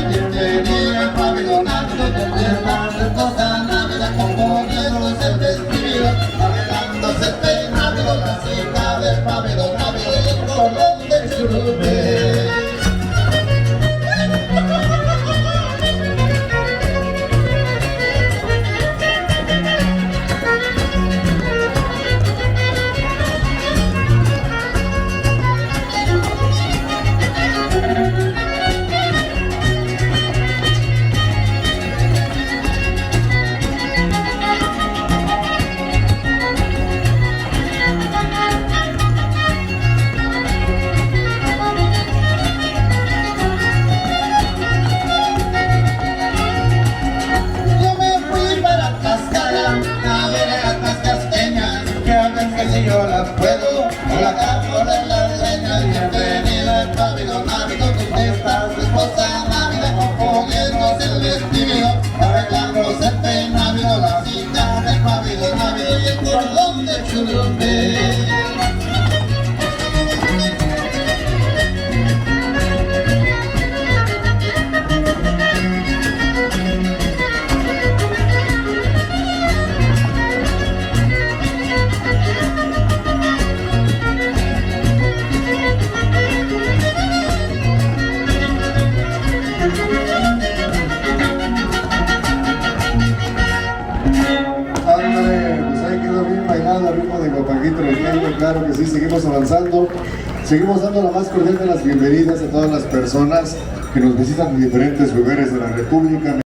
bienvenido al pabellón návido, donde las hermosas návidas componiéndose el vestido, arreglándose el peinado, la cita del pabellón návido y el cordón de churumbe. Si yo las puedo, o la capo de las leñas, bienvenida al pabellón návido, donde está su esposa návida, componiéndose el vestido, arreglándose el peinado, la cita del pabellón návido y el cordón de churumbe. Al ritmo de Guapanguito Norteño, claro que sí, seguimos avanzando, seguimos dando la más cordial de las bienvenidas a todas las personas que nos visitan en diferentes lugares de la República.